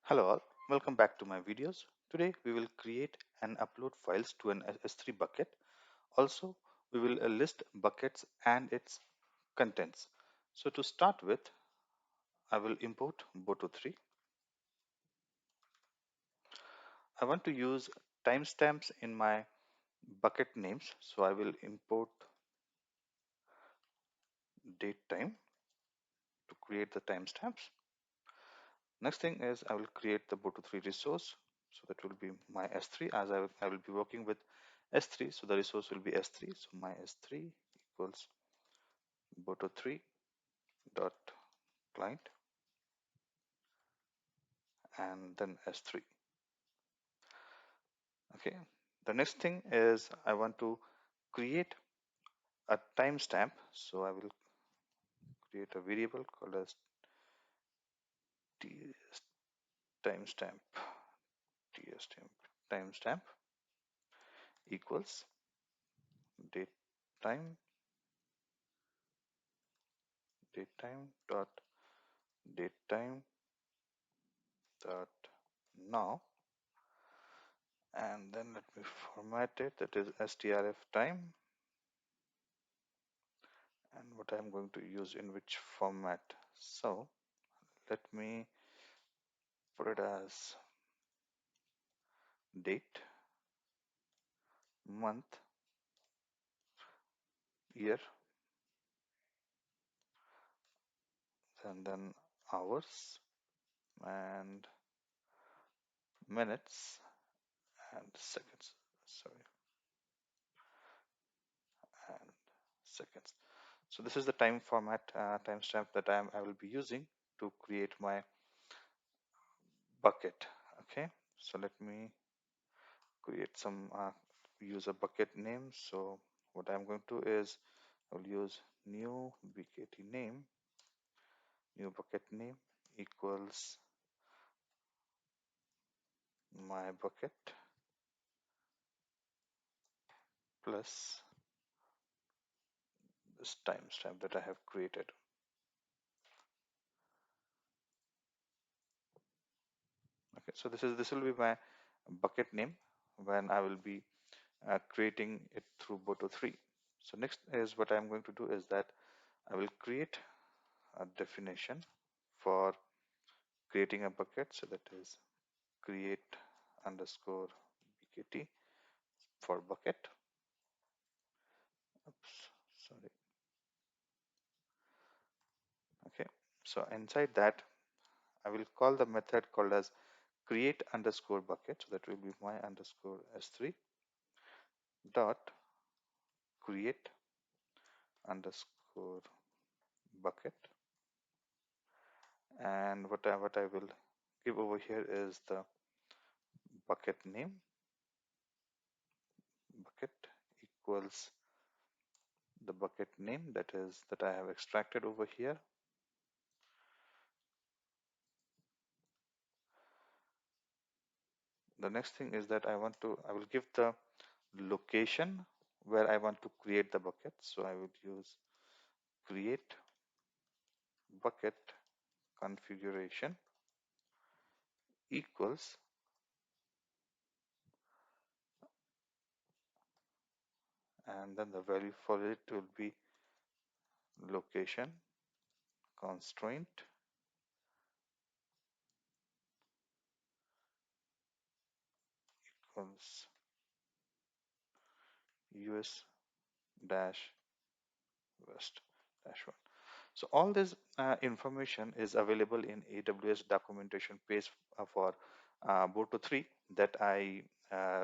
Hello all, welcome back to my videos. Today we will create and upload files to an S3 bucket. Also, we will list buckets and its contents. So to start with, I will import boto3. I want to use timestamps in my bucket names. So I will import date time to create the timestamps. Next thing is I will create the boto3 resource. So that will be my S3 as I will be working with S3. So the resource will be S3. So my S3 equals boto3 dot client and then S3. Okay. The next thing is I want to create a timestamp. So I will create a variable called as ts timestamp timestamp equals date time date time dot date time dot now, and then let me format it, that is strf time, and what I'm going to use in which format. So let me put it as date, month, year, and then hours and minutes and seconds. Sorry, and seconds. So this is the time format, timestamp that I will be using to create my bucket. Okay, so let me create some use a bucket name. So what I'm going to do is I'll use new bkt name, new bucket name equals my bucket plus this timestamp that I have created. Okay, so this will be my bucket name when I will be creating it through boto3. So next is what I'm going to do is that I will create a definition for creating a bucket. So that is create underscore bkt for bucket. Oops, sorry. Okay, so inside that I will call the method called as create underscore bucket. So that will be my underscore s3 dot create underscore bucket, and what I will give over here is the bucket name. Bucket equals the bucket name that I have extracted over here. The next thing is that I will give the location where I want to create the bucket. So I will use create bucket configuration equals, and then the value for it will be location constraint equals US dash west dash one. So all this information is available in AWS documentation page for boto3 that I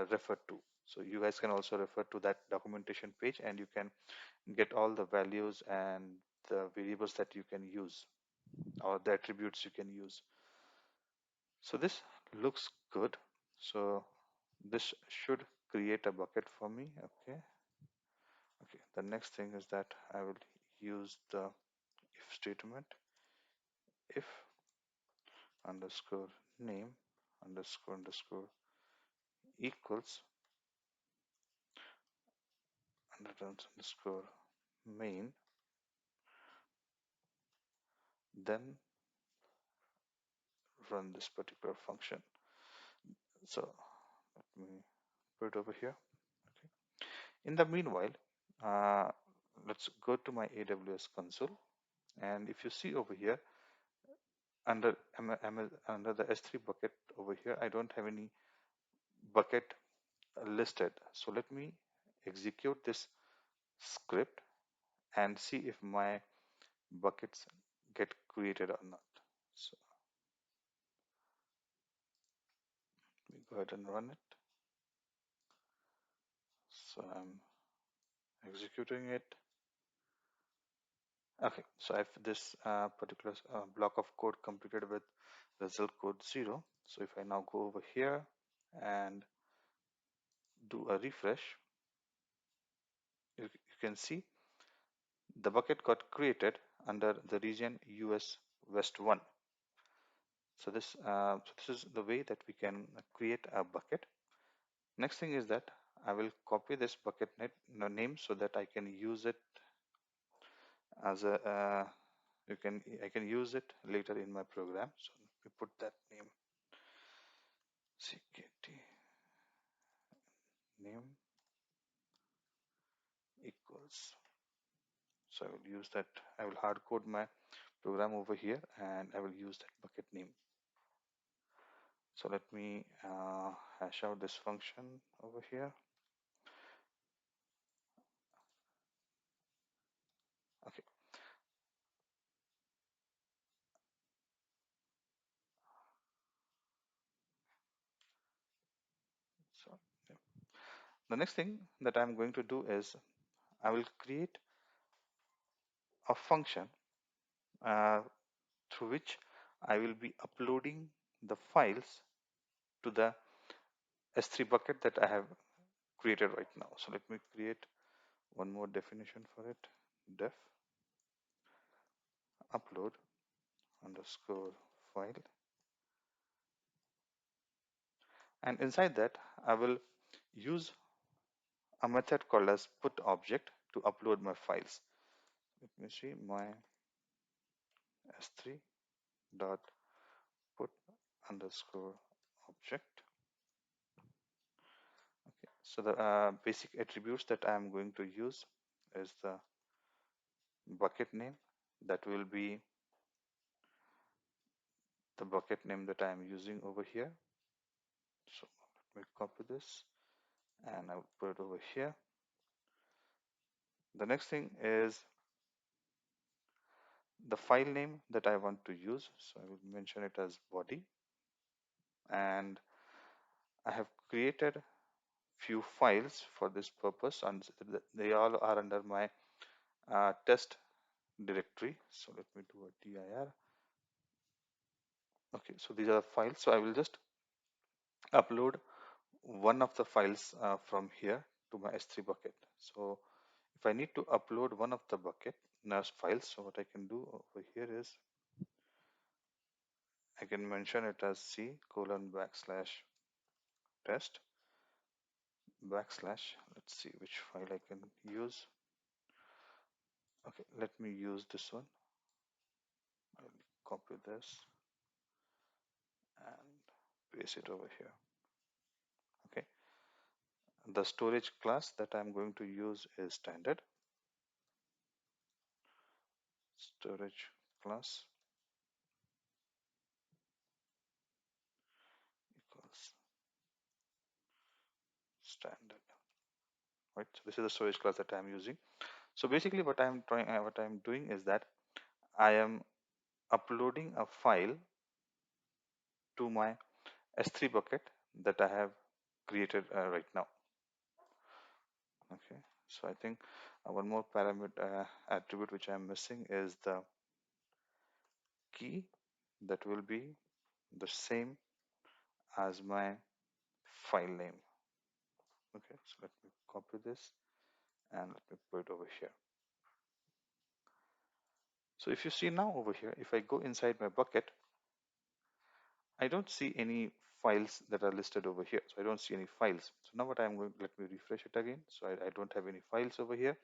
referred to. So you guys can also refer to that documentation page and you can get all the values and the variables that you can use or the attributes you can use. So this looks good. So this should create a bucket for me. Okay. Okay. The next thing is that I will use the if statement. If underscore name underscore equals underscore main, then run this particular function. So let me put it over here. Okay. In the meanwhile, uh, let's go to my AWS console. And if you see over here, under the S3 bucket over here, I don't have any bucket listed. So let me execute this script and see if my buckets get created or not. So let me go ahead and run it. So I'm executing it. Okay, so I have this particular block of code completed with result code 0. So if I now go over here and do a refresh, you can see the bucket got created under the region US West 1. So this is the way that we can create a bucket. Next thing is that I will copy this bucket name so that I can use it as a I can use it later in my program. So let me put that name ckt name equals. So I will use that. I will hard code my program over here and I will use that bucket name. So let me hash out this function over here. Okay. So yeah. The next thing that I'm going to do is I will create a function uh, through which I will be uploading the files to the S3 bucket that I have created right now. So let me create one more definition for it. Def upload underscore file, and inside that I will use a method called as put object to upload my files. Let me see my s3 dot put underscore object. Okay, so the basic attributes that I am going to use is the bucket name. That will be the bucket name that I am using over here. So let me copy this and I will put it over here. The next thing is the file name that I want to use. So I will mention it as body, and I have created few files for this purpose, and they all are under my test directory. So let me do a dir. Okay, so these are the files. So I will just upload one of the files from here to my S3 bucket. So if I need to upload one of the bucket NAS files, so what I can do over here is I can mention it as C colon backslash test backslash. Let's see which file I can use. Okay, let me use this one. I'll copy this and paste it over here. Okay, the storage class that I'm going to use is standard. Storage class equals standard. Right, so this is the storage class that I'm using. So basically what I'm doing is that I am uploading a file to my S3 bucket that I have created right now. Okay, so I think one more parameter attribute which I'm missing is the key that will be the same as my file name. Okay, so let me copy this and let me put it over here. So if you see now over here, if I go inside my bucket, I don't see any files that are listed over here. So I don't see any files. So now what I'm going, let me refresh it again. So I don't have any files over here.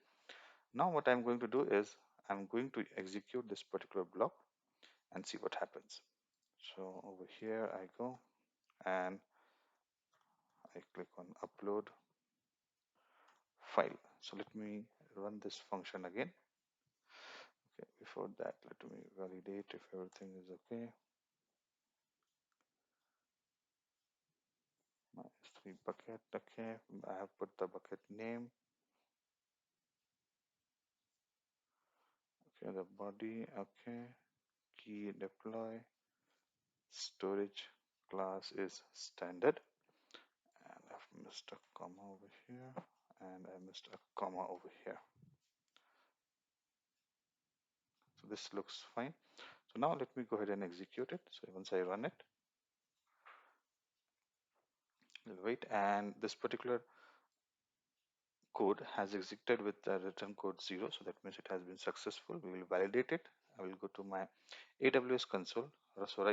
Now what I'm going to do is I'm going to execute this particular block and see what happens. So over here I go and I click on upload file. So let me run this function again. Okay, before that, let me validate if everything is okay. My S3 bucket, okay. I have put the bucket name, okay, the body, okay. Key deploy, storage class is standard, and I've missed a comma over here, and I missed a comma over here. So this looks fine. So now let me go ahead and execute it. So once I run it, we'll wait, and this particular code has executed with the return code 0. So that means it has been successful. We will validate it. I will go to my AWS console.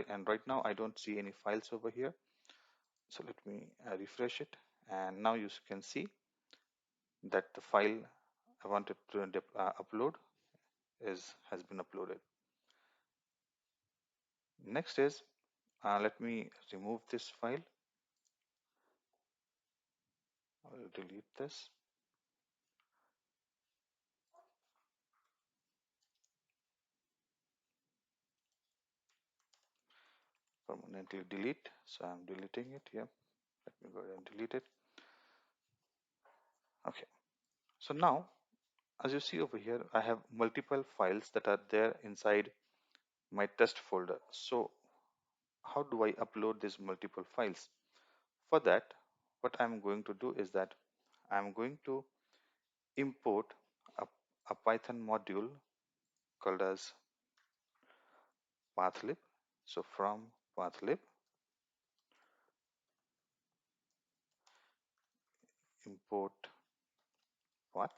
And right now I don't see any files over here. So let me refresh it. And now you can see that the file I wanted to upload has been uploaded. Next is let me remove this file. I will delete this. Permanently delete. So I'm deleting it here. Let me go ahead and delete it. Okay. So now, as you see over here, I have multiple files that are there inside my test folder. So how do I upload these multiple files? For that, what I'm going to do is that I'm going to import a, a Python module called as pathlib. So from pathlib, import path.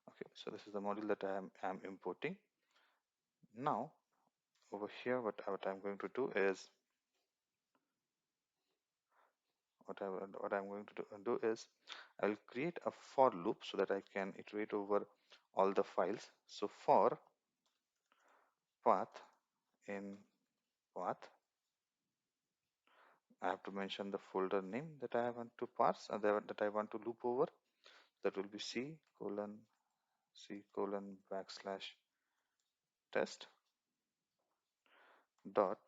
Okay, so this is the module that I am importing. Now over here, what I'm going to do is what I'm going to do is I'll create a for loop so that I can iterate over all the files. So for path in path, I have to mention the folder name that I want to parse and that I want to loop over. That will be C:\C:\test dot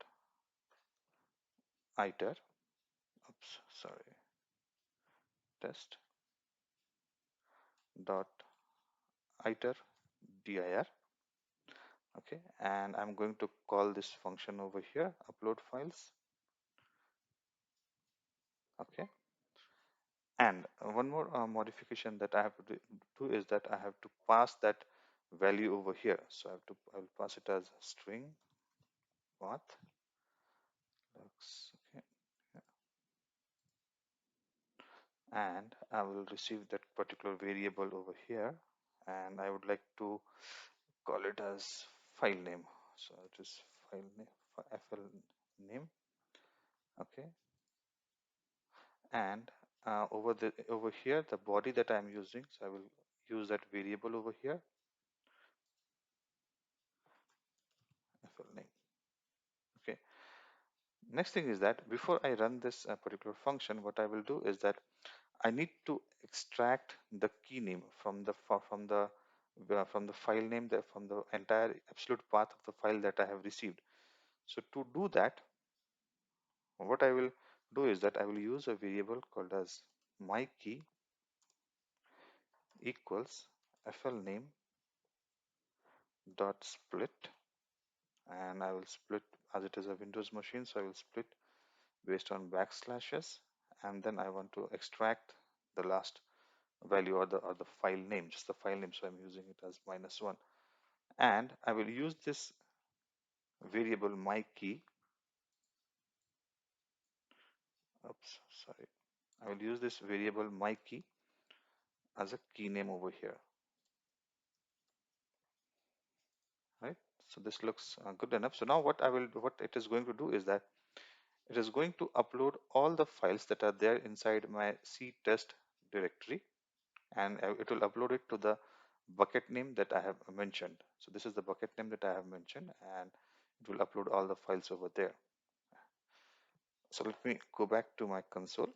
iter. Oops, sorry. Test dot iter dir. Okay, and I'm going to call this function over here, upload files. Okay, and one more modification that I have to do is that I have to pass that value over here. So I will pass it as string path. Okay, and I will receive that particular variable over here, and I would like to call it as file name. So it is file name, fl name. Okay, and over here the body that I'm using, so I will use that variable over here, fl name. Okay, next thing is that before I run this particular function, what I will do is that I need to extract the key name from the from the file name, from the entire absolute path of the file that I have received. So to do that, what I will do is that I will use a variable called as my key equals fl name dot split, and I will split as it is a Windows machine, so I will split based on backslashes, and then I want to extract the last value or the file name, just the file name, so I'm using it as -1, and I will use this variable my key. Oops, sorry. I will use this variable my key as a key name over here, right? So this looks good enough. So now what it is going to do is that it is going to upload all the files that are there inside my C test directory, and it will upload it to the bucket name that I have mentioned. So this is the bucket name that I have mentioned, and it will upload all the files over there. So let me go back to my console.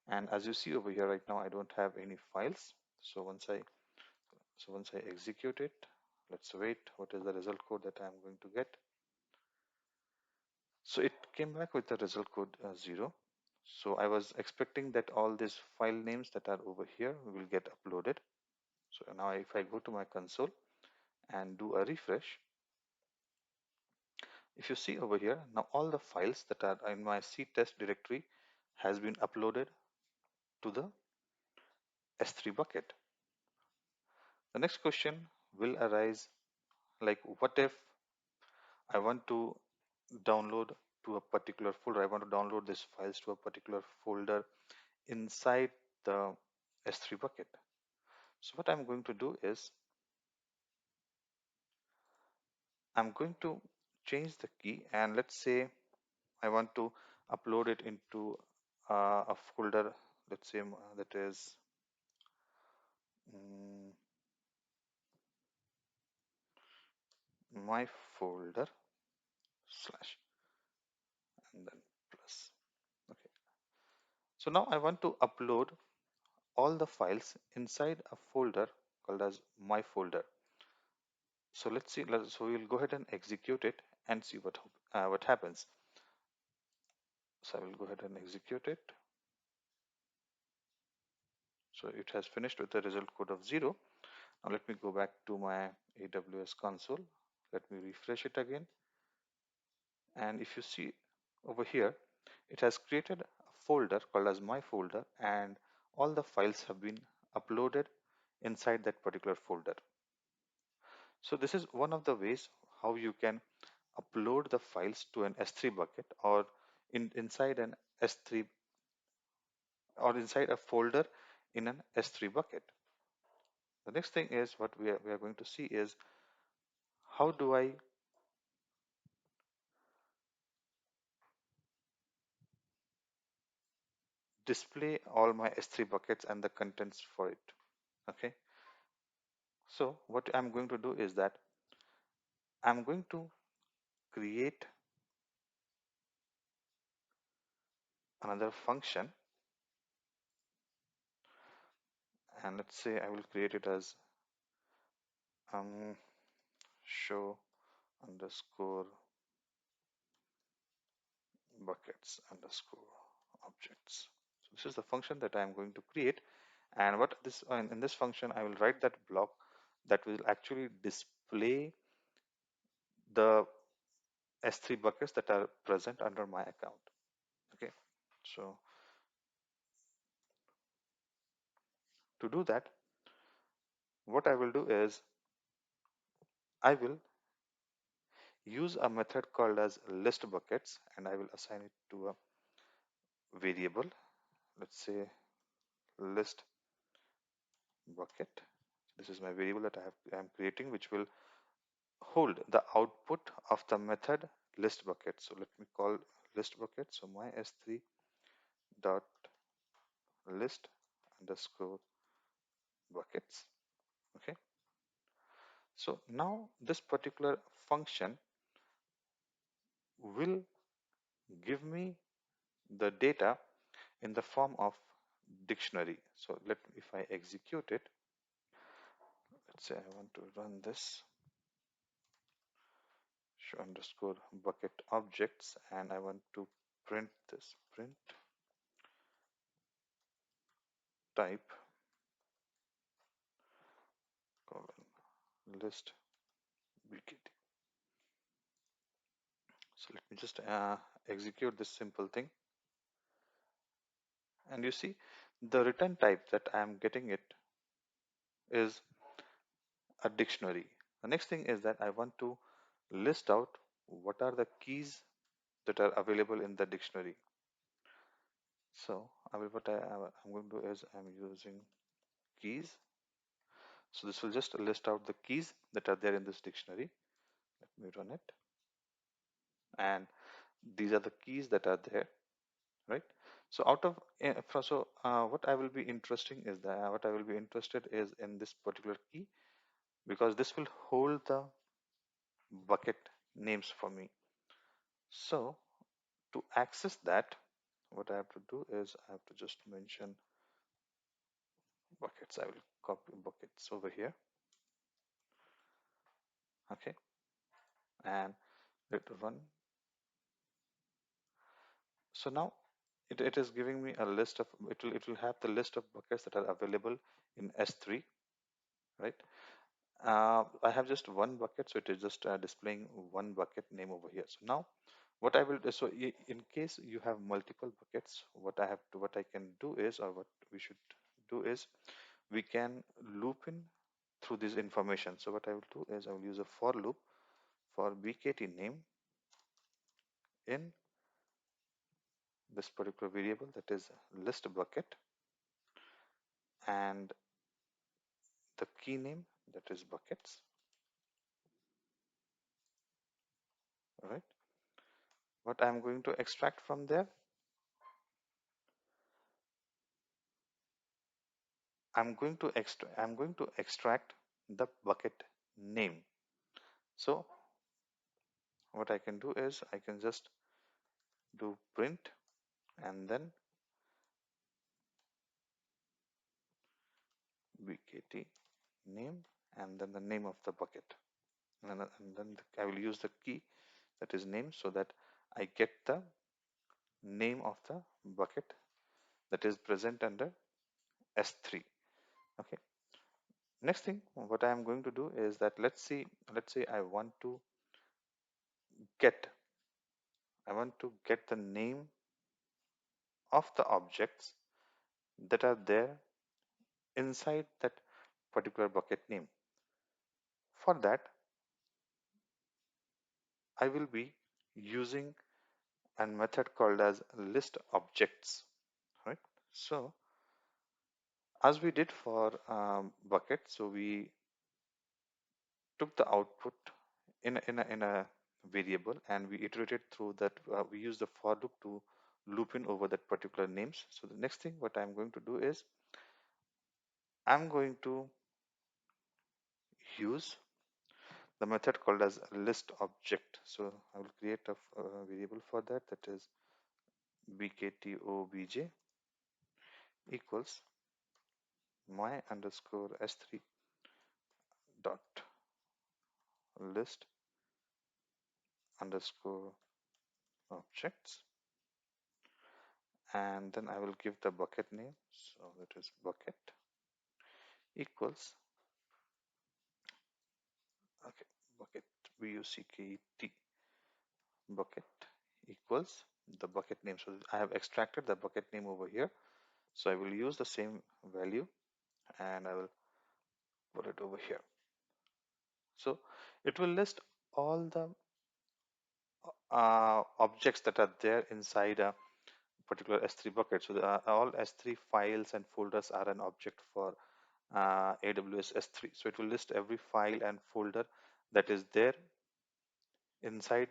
And as you see over here right now, I don't have any files. So once I execute it, let's wait. What is the result code that I'm going to get? So it came back with the result code 0. So I was expecting that all these file names that are over here will get uploaded. So now if I go to my console and do a refresh, if you see over here, now all the files that are in my C test directory has been uploaded to the S3 bucket. The next question will arise, like what if I want to download to a particular folder, I want to download these files to a particular folder inside the S3 bucket. So what I'm going to do is I'm going to change the key, and let's say I want to upload it into a folder, let's say that is mm, my folder slash and then plus. Okay. So now I want to upload all the files inside a folder called as my folder. So let's see. So we'll go ahead and execute it and see what happens. So I will go ahead and execute it. So it has finished with a result code of 0. Now let me go back to my AWS console. Let me refresh it again. And if you see over here, it has created a folder called as my folder, and all the files have been uploaded inside that particular folder. So this is one of the ways how you can upload the files to an S3 bucket, or inside an S3, or inside a folder in an S3 bucket. The next thing is what we are going to see is how do I display all my S3 buckets and the contents for it. Okay. So what I'm going to do is that I'm going to create another function, and let's say I will create it as show underscore buckets underscore objects. So this is the function that I'm going to create, and what this in this function I will write that block that will actually display the S3 buckets that are present under my account. Okay, so to do that, what I will do is I will use a method called as list buckets, and I will assign it to a variable. Let's say list bucket. This is my variable that I am creating, which will hold the output of the method list bucket. So let me call list bucket. So my s3 dot list underscore buckets. Okay. So now this particular function will give me the data in the form of dictionary. So if I execute it, let's say I want to run this show underscore bucket objects, and I want to print this print type colon list bkt. So let me just execute this simple thing, and you see the return type that I am getting it is a dictionary. The next thing is that I want to list out what are the keys that are available in the dictionary. So I'm going to do is I'm using keys. So this will just list out the keys that are there in this dictionary. Let me run it. And these are the keys that are there, right? So out of what I will be interesting is that what I will be interested is in this particular key, because this will hold the bucket names for me. So To access that, what I have to do is I have to just mention buckets. I will copy buckets over here. Okay, and let run. So now it is giving me a list of, it will have the list of buckets that are available in S3, right? I have just one bucket, so it is just displaying one bucket name over here. So now what I will do, so in case you have multiple buckets, what I can do is, or what we should do is, we can loop in through this information. So what I will do is I will use a for loop for bkt name in this particular variable, that is list bucket, and the key name, that is buckets. All right, what I'm going to extract from there, I'm going to extract the bucket name. So what I can do is I can just do print and then bkt name and then the name of the bucket, and then I will use the key, that is name, so that I get the name of the bucket that is present under S3. Okay. Next thing, what I am going to do is that let's say get I want to get the name of the objects that are there inside that particular bucket name. For that, I will be using a method called as list objects, right? So as we did for bucket, so we took the output in a variable and we iterated through that. We use the for loop to loop in over that particular names. So the next thing what I'm going to do is I'm going to use the method called as list object. So I will create a variable for that, that is bktobj equals my underscore s3 dot list underscore objects, and then I will give the bucket name, so that is bucket equals, okay, bucket bucket bucket equals the bucket name. So I have extracted the bucket name over here, so I will use the same value and I will put it over here. So it will list all the objects that are there inside a particular S3 bucket. So all S3 files and folders are an object for AWS S3. So it will list every file and folder that is there inside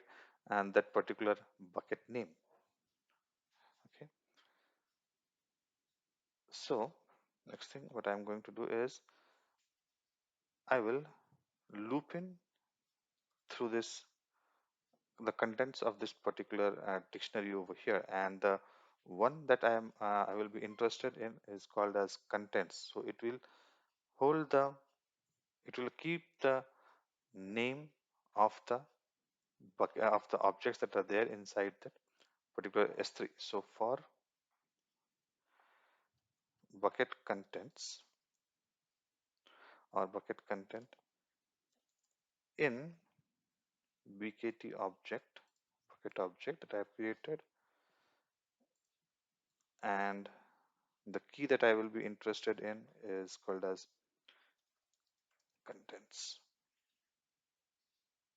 and that particular bucket name. Okay. So next thing what I'm going to do is I will loop in through this the contents of this particular dictionary over here, and the one that I will be interested in is called as contents. So hold the it will keep the name of the bucket of the objects that are there inside that particular S3. So for bucket contents or bucket content in bkt object, bucket object that I have created, and the key that I will be interested in is called as contents.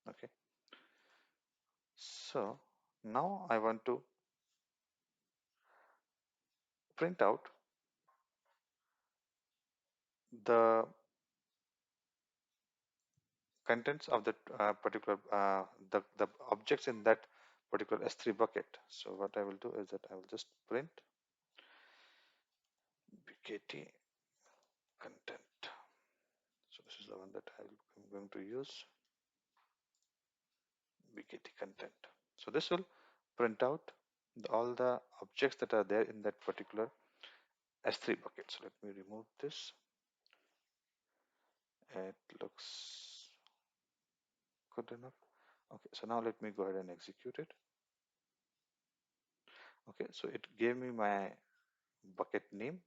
Okay. So now I want to print out the contents of that particular the objects in that particular S3 bucket. So what I will do is that I will just print bkt content. So this is the one that I'm going to use, bkt content. So this will print out all the objects that are there in that particular S3 bucket. So let me remove this. It looks good enough. Okay, so now let me go ahead and execute it. Okay, so it gave me my bucket name.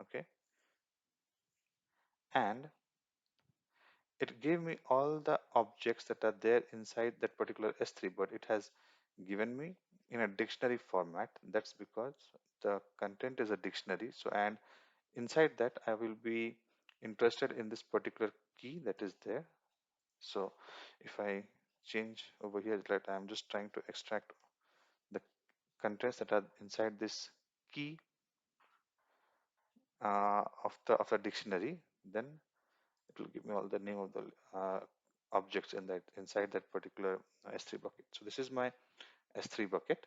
Okay, and it gave me all the objects that are there inside that particular S3, but it has given me in a dictionary format. That's because the content is a dictionary. So, and inside that, I will be interested in this particular key that is there. So, if I change over here, that I'm just trying to extract the contents that are inside this key of the dictionary, then it will give me all the name of the objects in that inside that particular S3 bucket. So this is my S3 bucket.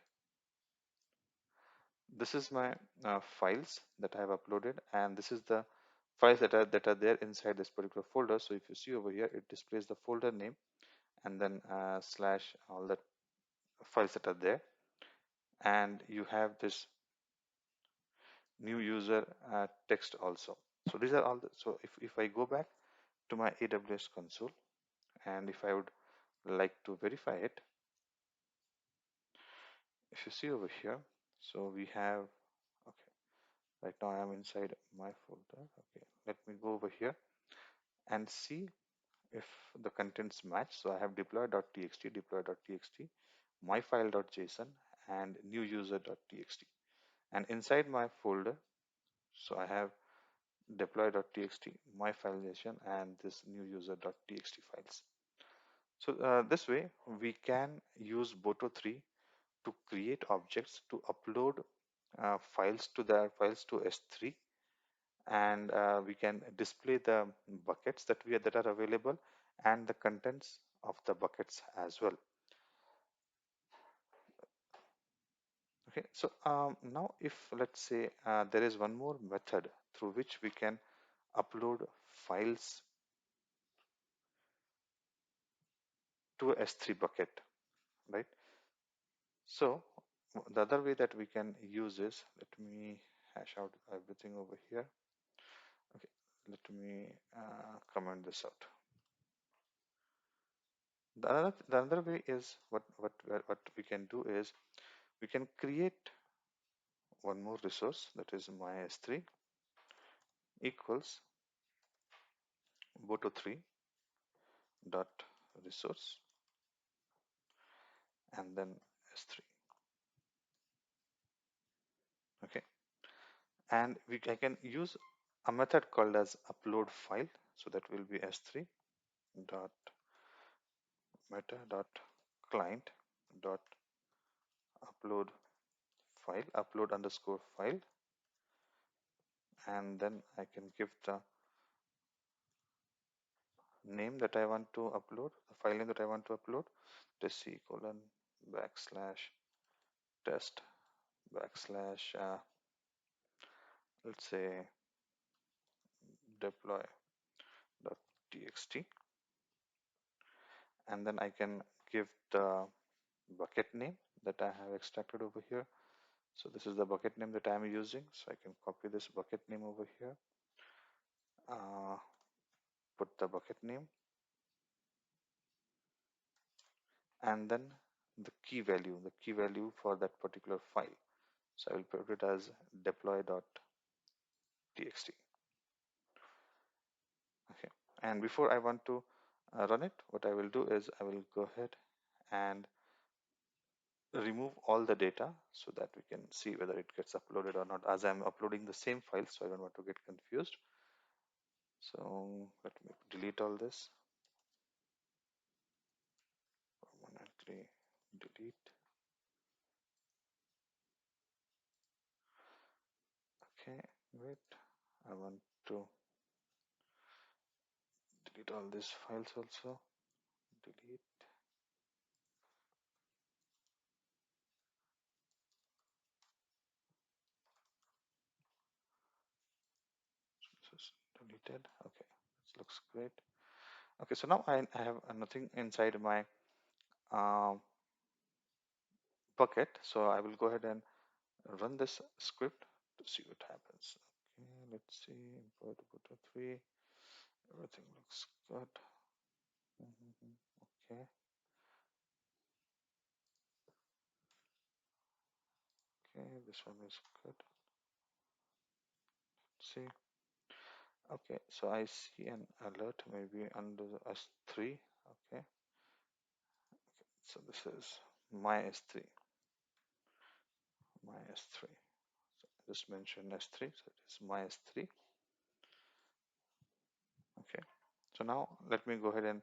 This is my files that I have uploaded, and this is the files that are there inside this particular folder. So if you see over here, it displays the folder name and then slash all the files that are there, and you have this new user text also. So these are all so if I go back to my AWS console, and if I would like to verify it, if you see over here, so we have, okay, right now I am inside my folder. Okay, let me go over here and see if the contents match. So I have deploy.txt, deploy.txt, myfile.json, and new user.txt. And inside my folder, so I have deploy.txt, myfile.json, and this new user.txt files. So this way we can use boto3 to create objects to upload files to S3, and we can display the buckets that are available and the contents of the buckets as well. Okay, so now if let's say there is one more method through which we can upload files to S3 bucket, right? So the other way that we can use is, let me hash out everything over here. Okay, let me comment this out. The other way is what we can do is we can create one more resource, that is my S3 equals boto3 dot resource and then S3. Okay, and I can use a method called as upload file. So that will be S3 dot meta dot client dot upload file, upload underscore file, and then I can give the name that I want to upload, the file name that I want to upload, test colon backslash test backslash let's say deploy.txt, and then I can give the bucket name that I have extracted over here. So this is the bucket name that I am using, so I can copy this bucket name over here, put the bucket name, and then the key value for that particular file. So I will put it as deploy.txt. Okay, and before I want to run it, what I will do is I will go ahead and remove all the data so that we can see whether it gets uploaded or not, as I'm uploading the same file, so I don't want to get confused. So let me delete all this, permanently delete. Okay, wait, I want to delete all these files also, delete. This is deleted. Okay, this looks great. Okay, so now I have nothing inside my um, bucket. So I will go ahead and run this script to see what happens. Okay, let's see, import boto3. Everything looks good. Mhm. Okay, okay, this one is good. See, okay, so I see an alert maybe under the S3. Okay, so this is my S3, my S3. So I just mentioned S3, so it is my S3. Okay, so now let me go ahead and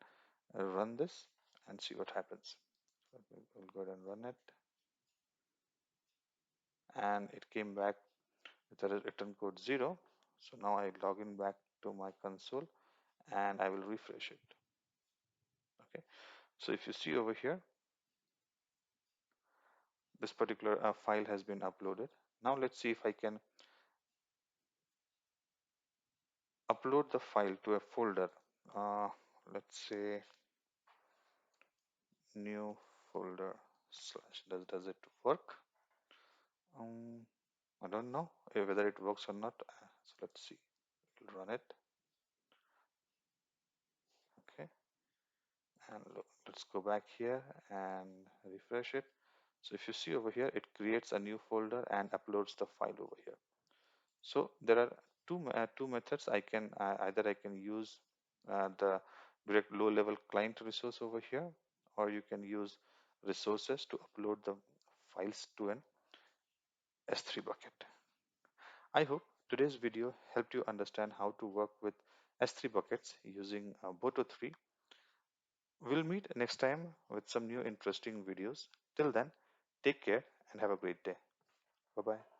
run this and see what happens. So we'll go ahead and run it, and it came back with a return code 0. So now I log in back to my console and I will refresh it. Okay, so if you see over here, this particular file has been uploaded. Now let's see if I can upload the file to a folder. Uh, let's say new folder slash. Does it work? Um, I don't know whether it works or not. So let's see. We'll run it. Okay, and look, let's go back here and refresh it. So if you see over here, it creates a new folder and uploads the file over here. So there are two methods. I can either I can use the direct low level client resource over here, or you can use resources to upload the files to an S3 bucket. I hope today's video helped you understand how to work with S3 buckets using boto3. We'll meet next time with some new interesting videos. Till then, take care and have a great day. Bye bye.